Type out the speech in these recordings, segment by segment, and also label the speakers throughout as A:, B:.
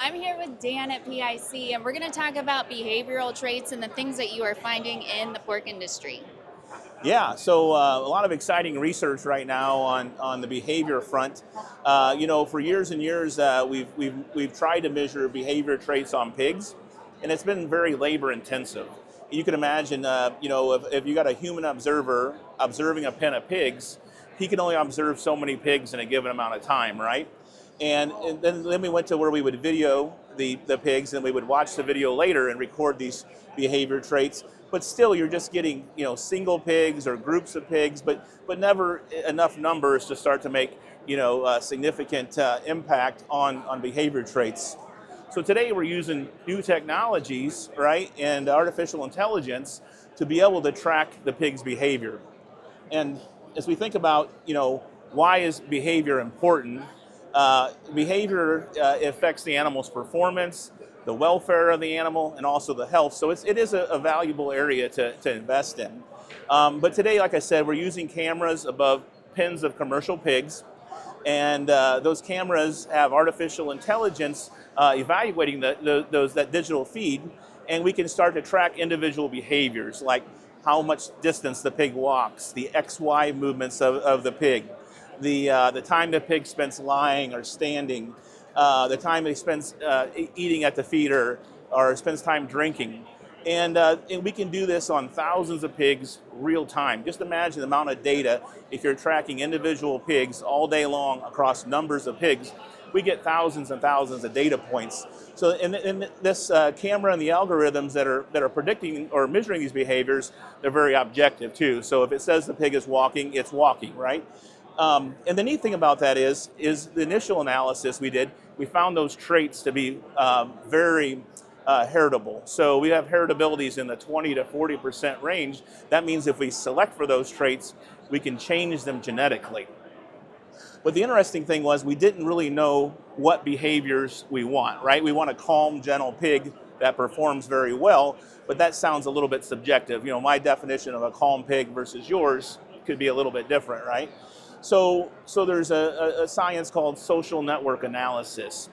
A: I'm here with Dan at PIC, and we're going to talk about behavioral traits and the things that you are finding in the pork industry.
B: Yeah, so a lot of exciting research right now on the behavior front. For years and years, we've tried to measure behavior traits on pigs, and it's been very labor intensive. You can imagine, if you got a human observer observing a pen of pigs, he can only observe so many pigs in a given amount of time, right? And then we went to where we would video the pigs, and we would watch the video later and record these behavior traits. But still, you're just getting single pigs or groups of pigs, but never enough numbers to start to make a significant impact on behavior traits. So today we're using new technologies, right, and artificial intelligence to be able to track the pig's behavior. And as we think about, why is behavior important? Behavior affects the animal's performance, the welfare of the animal, and also the health. So it is a valuable area to invest in. But today, like I said, we're using cameras above pens of commercial pigs. And those cameras have artificial intelligence evaluating that digital feed. And we can start to track individual behaviors, like how much distance the pig walks, the XY movements of the pig, the time the pig spends lying or standing, the time he spends eating at the feeder or spends time drinking. And we can do this on thousands of pigs real time. Just imagine the amount of data if you're tracking individual pigs all day long across numbers of pigs. We get thousands and thousands of data points. So in this camera and the algorithms that are predicting or measuring these behaviors, they're very objective too. So if it says the pig is walking, it's walking, right? And the neat thing about that is the initial analysis we did, we found those traits to be very heritable. So we have heritabilities in the 20 to 40% range. That means if we select for those traits, we can change them genetically. But the interesting thing was we didn't really know what behaviors we want, right? We want a calm, gentle pig that performs very well, but that sounds a little bit subjective. My definition of a calm pig versus yours could be a little bit different, right? So there's a science called social network analysis.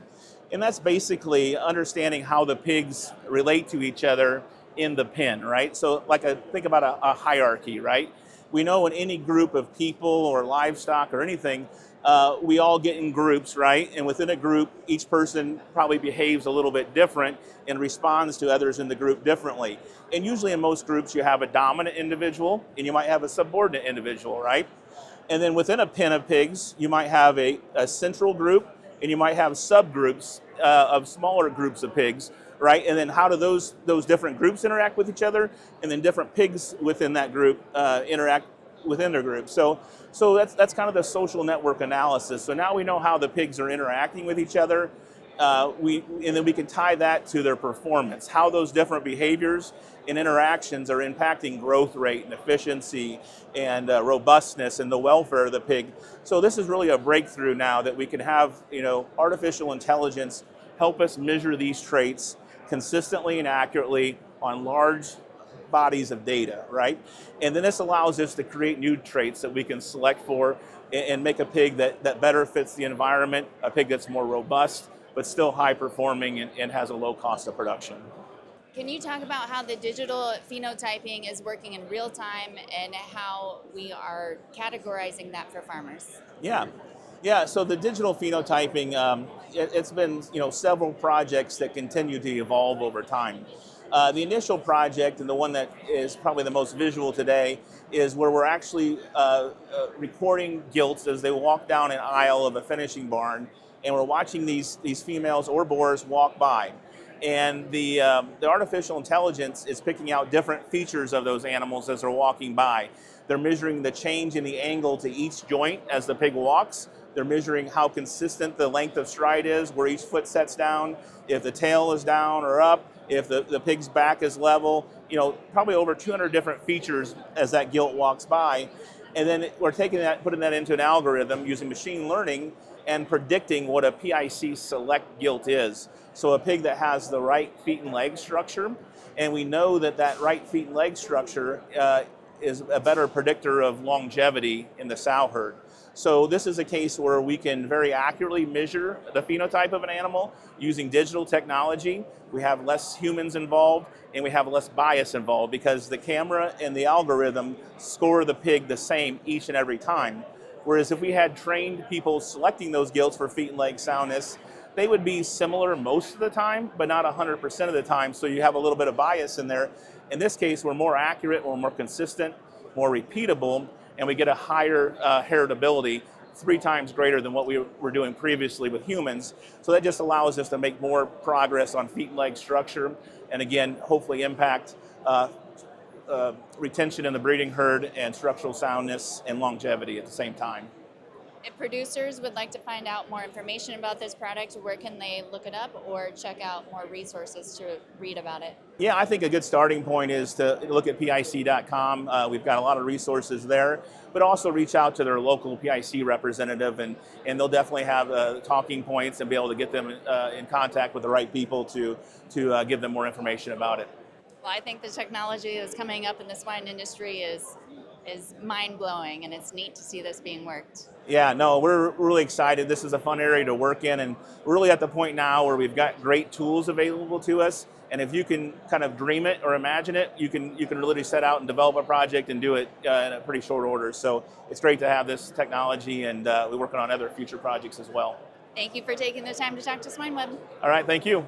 B: And that's basically understanding how the pigs relate to each other in the pen, right? So think about a hierarchy, right? We know in any group of people or livestock or anything, we all get in groups, right? And within a group, each person probably behaves a little bit different and responds to others in the group differently. And usually in most groups, you have a dominant individual and you might have a subordinate individual, right? And then within a pen of pigs, you might have a central group and you might have subgroups of smaller groups of pigs, right? And then how do those different groups interact with each other? And then different pigs within that group interact within their group. So that's kind of the social network analysis. So now we know how the pigs are interacting with each other. And then we can tie that to their performance, how those different behaviors and interactions are impacting growth rate and efficiency and robustness and the welfare of the pig. So this is really a breakthrough now that we can have, artificial intelligence help us measure these traits consistently and accurately on large bodies of data, right? And then this allows us to create new traits that we can select for and make a pig that better fits the environment, a pig that's more robust, but still high performing and has a low cost of production.
A: Can you talk about how the digital phenotyping is working in real time and how we are categorizing that for farmers?
B: Yeah. So the digital phenotyping, it's been several projects that continue to evolve over time. The initial project, and the one that is probably the most visual today, is where we're actually recording gilts as they walk down an aisle of a finishing barn, and we're watching these females or boars walk by. And the artificial intelligence is picking out different features of those animals as they're walking by. They're measuring the change in the angle to each joint as the pig walks. They're measuring how consistent the length of stride is, where each foot sets down, if the tail is down or up, if the pig's back is level, probably over 200 different features as that gilt walks by. And then we're taking that, putting that into an algorithm using machine learning and predicting what a PIC select gilt is. So a pig that has the right feet and leg structure, and we know that right feet and leg structure is a better predictor of longevity in the sow herd. So this is a case where we can very accurately measure the phenotype of an animal using digital technology. We have less humans involved and we have less bias involved because the camera and the algorithm score the pig the same each and every time. Whereas if we had trained people selecting those gilts for feet and leg soundness, they would be similar most of the time, but not 100% of the time. So you have a little bit of bias in there. In this case, we're more accurate, we're more consistent, more repeatable, and we get a higher heritability, 3 times greater than what we were doing previously with humans. So that just allows us to make more progress on feet and leg structure, and again, hopefully impact retention in the breeding herd and structural soundness and longevity at the same time.
A: If producers would like to find out more information about this product, where can they look it up or check out more resources to read about it?
B: Yeah, I think a good starting point is to look at PIC.com. We've got a lot of resources there, but also reach out to their local PIC representative, and they'll definitely have talking points and be able to get them in contact with the right people to give them more information about it.
A: Well, I think the technology that's coming up in the swine industry is mind-blowing, and it's neat to see this being worked.
B: Yeah, no, we're really excited. This is a fun area to work in, and we're really at the point now where we've got great tools available to us. And if you can kind of dream it or imagine it, you can literally set out and develop a project and do it in a pretty short order. So it's great to have this technology, and we're working on other future projects as well.
A: Thank you for taking the time to talk to SwineWeb.
B: All right, thank you.